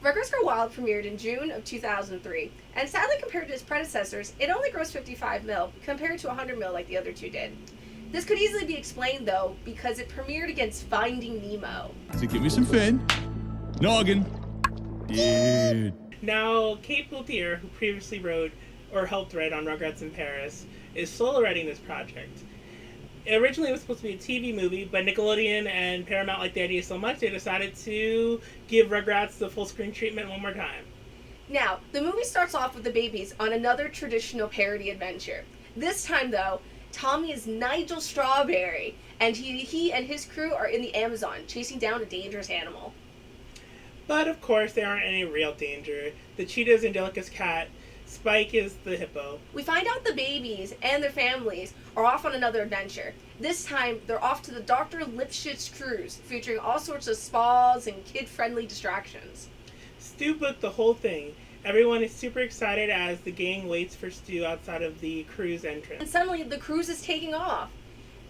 Rugrats Go Wild premiered in June of 2003, and sadly compared to its predecessors, it only grossed 55 mil compared to 100 mil like the other two did. This could easily be explained though because it premiered against Finding Nemo. So give me some fin. Noggin. Dude. Now, Kate Poultier, who previously wrote or helped write on Rugrats in Paris, is solo writing this project. Originally, it was supposed to be a TV movie, but Nickelodeon and Paramount liked the idea so much they decided to give Rugrats the full screen treatment one more time. Now, the movie starts off with the babies on another traditional parody adventure. This time, though, Tommy is Nigel Strawberry, and he and his crew are in the Amazon, chasing down a dangerous animal. But, of course, they aren't any real danger. The cheetah is Angelica's cat, Spike is the hippo. We find out the babies and their families are off on another adventure. This time, they're off to the Dr. Lipschitz cruise, featuring all sorts of spas and kid-friendly distractions. Stu booked the whole thing. Everyone is super excited as the gang waits for Stu outside of the cruise entrance. And suddenly, the cruise is taking off.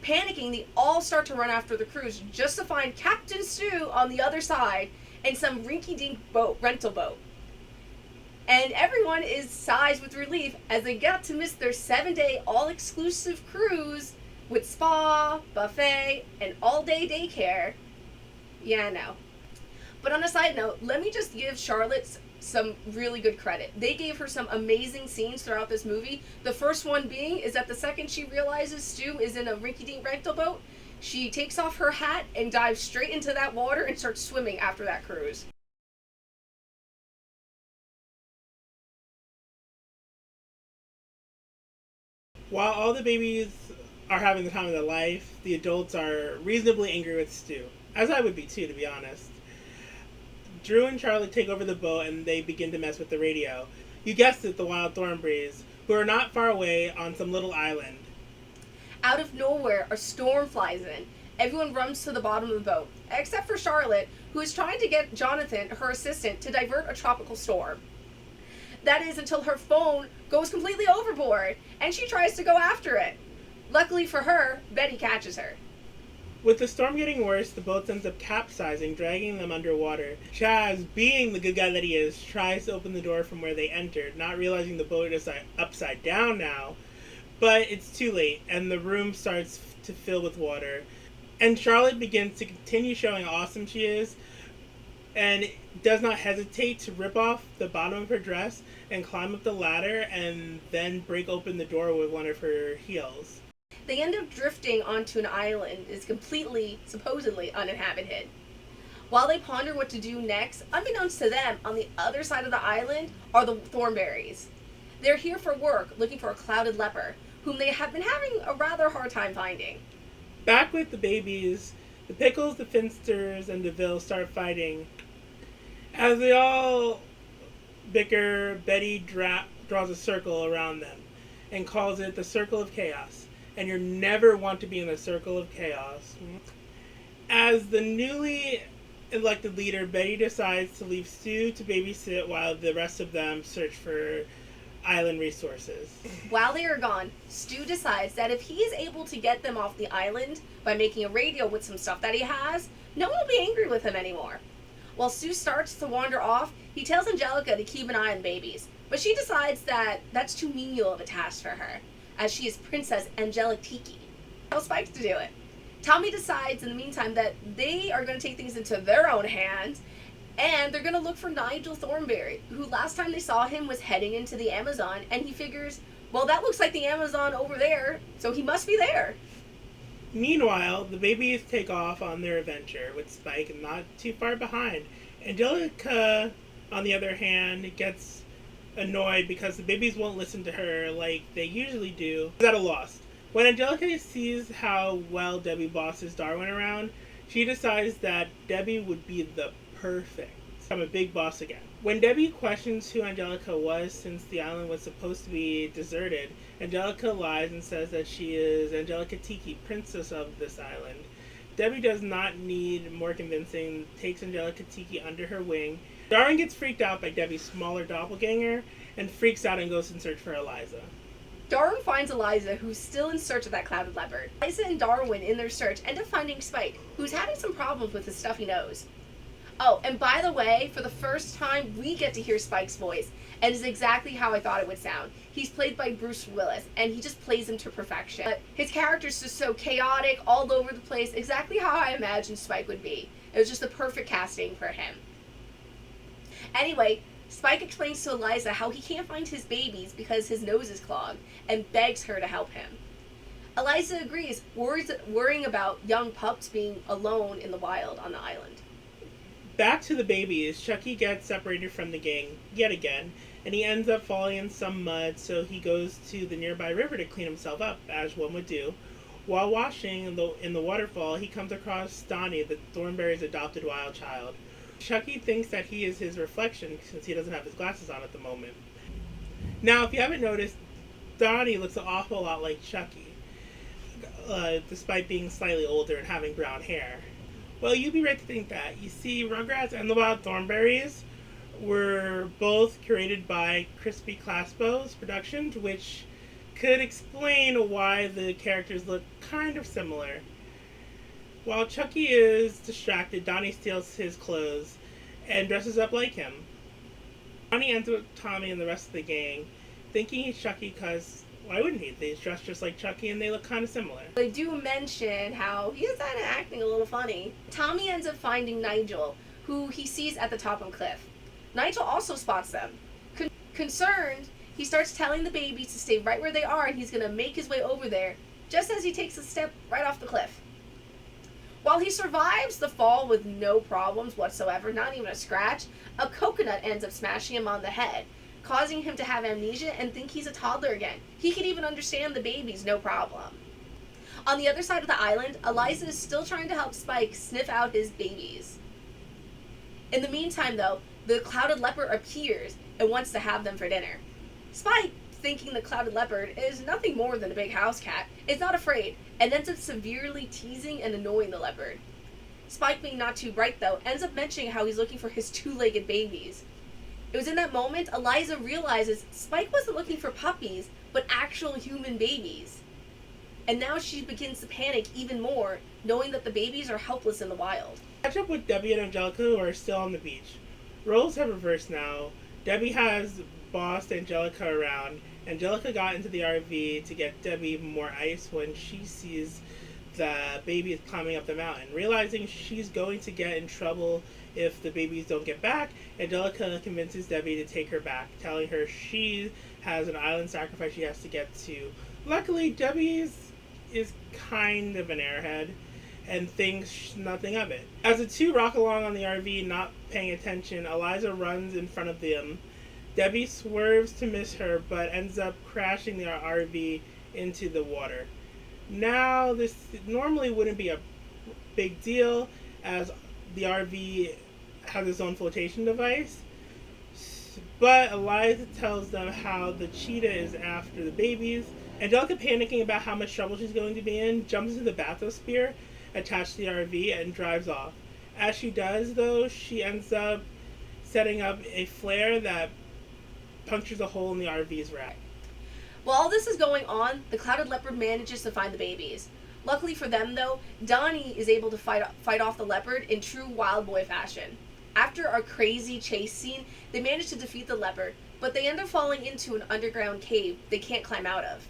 Panicking, they all start to run after the cruise just to find Captain Stu on the other side in some rinky-dink rental boat. And everyone is sighs with relief as they get to miss their 7-day all-exclusive cruise with spa, buffet, and all-day daycare. Yeah, I know. But on a side note, let me just give Charlotte some really good credit. They gave her some amazing scenes throughout this movie. The first one being is that the second she realizes Stu is in a rinky-dink rental boat, she takes off her hat and dives straight into that water and starts swimming after that cruise. While all the babies are having the time of their life, the adults are reasonably angry with Stu. As I would be too, to be honest. Drew and Charlie take over the boat and they begin to mess with the radio. You guessed it, the wild Thronberrys, who are not far away on some little island. Out of nowhere, a storm flies in. Everyone runs to the bottom of the boat, except for Charlotte, who is trying to get Jonathan, her assistant, to divert a tropical storm. That is until her phone goes completely overboard, and she tries to go after it. Luckily for her, Betty catches her. With the storm getting worse, the boat ends up capsizing, dragging them underwater. Chaz, being the good guy that he is, tries to open the door from where they entered, not realizing the boat is upside down now. But it's too late, and the room starts to fill with water. And Charlotte begins to continue showing how awesome she is, and does not hesitate to rip off the bottom of her dress and climb up the ladder and then break open the door with one of her heels. They end up drifting onto an island that is completely, supposedly, uninhabited. While they ponder what to do next, unbeknownst to them, on the other side of the island are the Thornberrys. They're here for work, looking for a clouded leopard, whom they have been having a rather hard time finding. Back with the babies, the Pickles, the Finsters, and DeVille start fighting. As they all bicker, Betty draws a circle around them and calls it the Circle of Chaos. And you never want to be in the Circle of Chaos. As the newly elected leader, Betty decides to leave Stu to babysit while the rest of them search for island resources. While they are gone, Stu decides that if he is able to get them off the island by making a radio with some stuff that he has, no one will be angry with him anymore. While Stu starts to wander off, he tells Angelica to keep an eye on the babies, but she decides that that's too menial of a task for her, as she is Princess Angelic Tiki. Tell Spike to do it. Tommy decides in the meantime that they are going to take things into their own hands, and they're going to look for Nigel Thornberry, who last time they saw him was heading into the Amazon, and he figures, well, that looks like the Amazon over there, so he must be there. Meanwhile, the babies take off on their adventure, with Spike not too far behind. Angelica, on the other hand, gets annoyed because the babies won't listen to her like they usually do. She's at a loss. When Angelica sees how well Debbie bosses Darwin around, she decides that Debbie would be the perfect. I'm a big boss again. When Debbie questions who Angelica was since the island was supposed to be deserted, Angelica lies and says that she is Angelica Tiki, princess of this island. Debbie does not need more convincing, takes Angelica Tiki under her wing. Darwin gets freaked out by Debbie's smaller doppelganger and freaks out and goes in search for Eliza. Darwin finds Eliza, who's still in search of that clouded leopard. Eliza and Darwin, in their search, end up finding Spike, who's having some problems with the stuff he knows. Oh, and by the way, for the first time, we get to hear Spike's voice, and it's exactly how I thought it would sound. He's played by Bruce Willis, and he just plays him to perfection. But his character's just so chaotic, all over the place, exactly how I imagined Spike would be. It was just the perfect casting for him. Anyway, Spike explains to Eliza how he can't find his babies because his nose is clogged, and begs her to help him. Eliza agrees, worrying about young pups being alone in the wild on the island. Back to the babies, Chucky gets separated from the gang yet again, and he ends up falling in some mud, so he goes to the nearby river to clean himself up, as one would do. While washing in the waterfall, he comes across Donnie, the Thronberrys' adopted wild child. Chucky thinks that he is his reflection since he doesn't have his glasses on at the moment. Now, if you haven't noticed, Donnie looks an awful lot like Chucky, despite being slightly older and having brown hair. Well, you'd be right to think that. You see, Rugrats and the Wild Thornberries were both curated by Crispy Claspo's Productions, which could explain why the characters look kind of similar. While Chucky is distracted, Donnie steals his clothes and dresses up like him. Donnie ends up with Tommy and the rest of the gang, thinking he's Chucky because why wouldn't he? They dress just like Chucky and they look kind of similar. They do mention how he is kind of acting a little funny. Tommy ends up finding Nigel, who he sees at the top of the cliff. Nigel also spots them. Concerned, he starts telling the babies to stay right where they are and he's going to make his way over there, just as he takes a step right off the cliff. While he survives the fall with no problems whatsoever, not even a scratch, a coconut ends up smashing him on the head, causing him to have amnesia and think he's a toddler again. He can even understand the babies, no problem. On the other side of the island, Eliza is still trying to help Spike sniff out his babies. In the meantime, though, the clouded leopard appears and wants to have them for dinner. Spike, thinking the clouded leopard is nothing more than a big house cat, is not afraid and ends up severely teasing and annoying the leopard. Spike, being not too bright though, ends up mentioning how he's looking for his two-legged babies. It was in that moment Eliza realizes Spike wasn't looking for puppies, but actual human babies. And now she begins to panic even more, knowing that the babies are helpless in the wild. Catch up with Debbie and Angelica, who are still on the beach. Roles have reversed now. Debbie has bossed Angelica around. Angelica got into the RV to get Debbie more ice when she sees the baby is climbing up the mountain. Realizing she's going to get in trouble if the babies don't get back, Angelica convinces Debbie to take her back, telling her she has an island sacrifice she has to get to. Luckily, Debbie is kind of an airhead and thinks nothing of it. As the two rock along on the RV, not paying attention, Eliza runs in front of them. Debbie swerves to miss her, but ends up crashing the RV into the water. Now, this normally wouldn't be a big deal, as the RV has its own flotation device, but Eliza tells them how the cheetah is after the babies. Angelica, panicking about how much trouble she's going to be in, jumps into the bathysphere attached to the RV and drives off. As she does, though, she ends up setting up a flare that punctures a hole in the RV's rack. While all this is going on, the clouded leopard manages to find the babies. Luckily for them, though, Donnie is able to fight off the leopard in true wild boy fashion. After a crazy chase scene, they manage to defeat the leopard, but they end up falling into an underground cave they can't climb out of.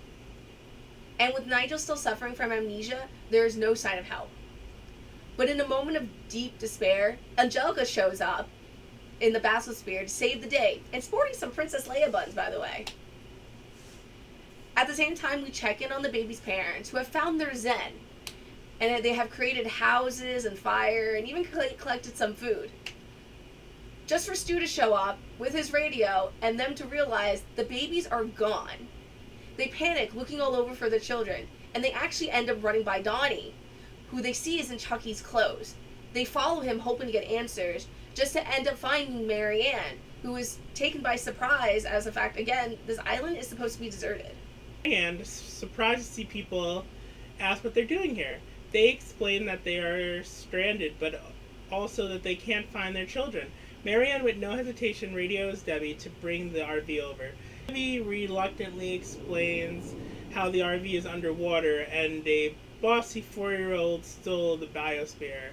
And with Nigel still suffering from amnesia, there is no sign of help. But in a moment of deep despair, Angelica shows up in the bathysphere to save the day, and sporting some Princess Leia buttons, by the way. At the same time, we check in on the baby's parents, who have found their zen, and they have created houses and fire, and even collected some food. Just for Stu to show up with his radio, and them to realize the babies are gone. They panic, looking all over for their children, and they actually end up running by Donnie, who they see is in Chucky's clothes. They follow him, hoping to get answers, just to end up finding Mary Ann, who is taken by surprise as the fact, again, this island is supposed to be deserted. And surprised to see people ask what they're doing here. They explain that they are stranded, but also that they can't find their children. Marianne, with no hesitation, radios Debbie to bring the RV over. Debbie reluctantly explains how the RV is underwater and a bossy 4-year-old stole the biosphere.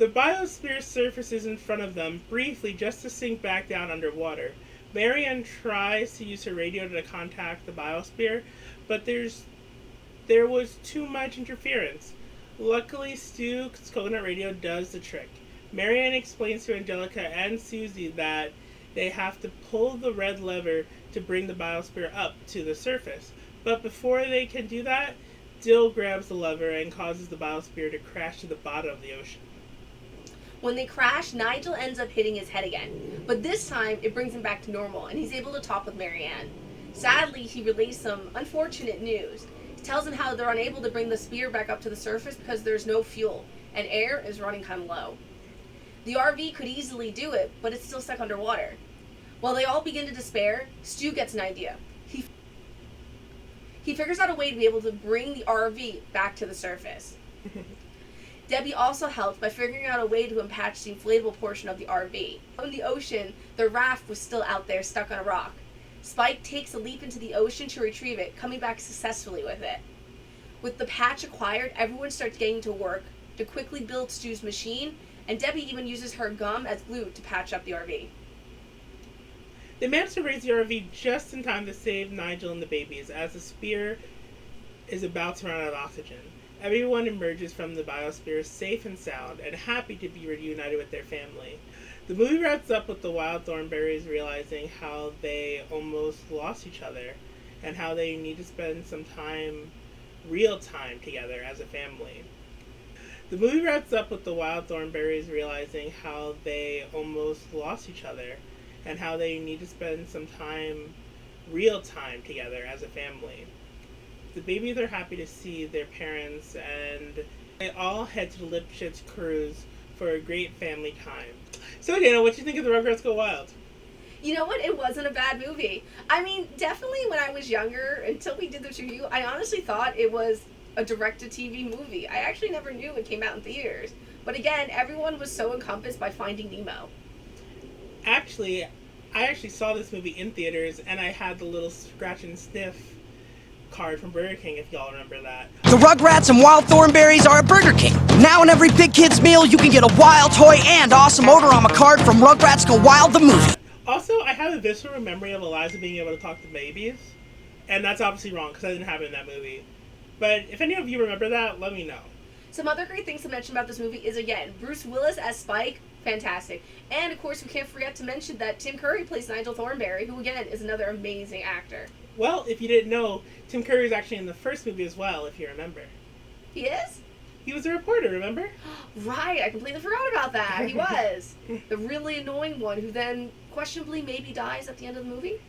The biosphere surfaces in front of them briefly just to sink back down underwater. Marianne tries to use her radio to contact the biosphere, but there was too much interference. Luckily, Stu's coconut radio does the trick. Marianne explains to Angelica and Susie that they have to pull the red lever to bring the biosphere up to the surface. But before they can do that, Dill grabs the lever and causes the biosphere to crash to the bottom of the ocean. When they crash, Nigel ends up hitting his head again. But this time, it brings him back to normal, and he's able to talk with Marianne. Sadly, he relays some unfortunate news. He tells them how they're unable to bring the spear back up to the surface because there's no fuel, and air is running kind of low. The RV could easily do it, but it's still stuck underwater. While they all begin to despair, Stu gets an idea. He figures out a way to be able to bring the RV back to the surface. Debbie also helped by figuring out a way to unpatch the inflatable portion of the RV. In the ocean, the raft was still out there stuck on a rock. Spike takes a leap into the ocean to retrieve it, coming back successfully with it. With the patch acquired, everyone starts getting to work to quickly build Stu's machine, and Debbie even uses her gum as glue to patch up the RV. They manage to raise the RV just in time to save Nigel and the babies as the spear is about to run out of oxygen. Everyone emerges from the biosphere safe and sound and happy to be reunited with their family. The movie wraps up with the wild Thronberrys realizing how they almost lost each other and how they need to spend some time, real time, together as a family. The movie wraps up with the wild Thronberrys realizing how they almost lost each other and how they need to spend some time, real time, together as a family. The babies are happy to see their parents, and they all head to the Lipschitz cruise for a great family time. So, Dana, what do you think of the Rugrats Go Wild? You know what? It wasn't a bad movie. I mean, definitely when I was younger, until we did this review, I honestly thought it was a direct-to-TV movie. I actually never knew it came out in theaters. But again, everyone was so encompassed by Finding Nemo. Actually, I actually saw this movie in theaters, and I had the little scratch and sniff card from Burger King, if y'all remember that. The Rugrats and Wild Thornberries are at Burger King. Now in every Big Kids meal, you can get a wild toy and awesome Odorama card from Rugrats Go Wild the movie. Also, I have a visceral memory of Eliza being able to talk to babies, and that's obviously wrong because I didn't have it in that movie. But if any of you remember that, let me know. Some other great things to mention about this movie is, again, Bruce Willis as Spike, fantastic. And, of course, we can't forget to mention that Tim Curry plays Nigel Thornberry, who, again, is another amazing actor. Well, if you didn't know, Tim Curry is actually in the first movie as well, if you remember. He is? He was a reporter, remember? Right, I completely forgot about that. He was. The really annoying one who then questionably maybe dies at the end of the movie.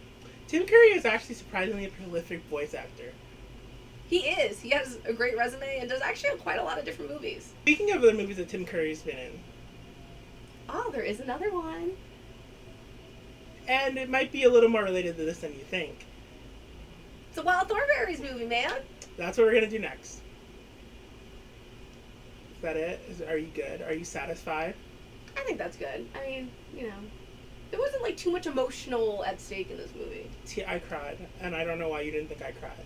Tim Curry is actually surprisingly a prolific voice actor. He is. He has a great resume and does actually quite a lot of different movies. Speaking of other movies that Tim Curry's been in. Oh, there is another one. And it might be a little more related to this than you think. It's a Wild Thornberrys movie, man. That's what we're going to do next. Is that it? Are you good? Are you satisfied? I think that's good. I mean, you know, there wasn't like too much emotional at stake in this movie. See, I cried, and I don't know why you didn't think I cried.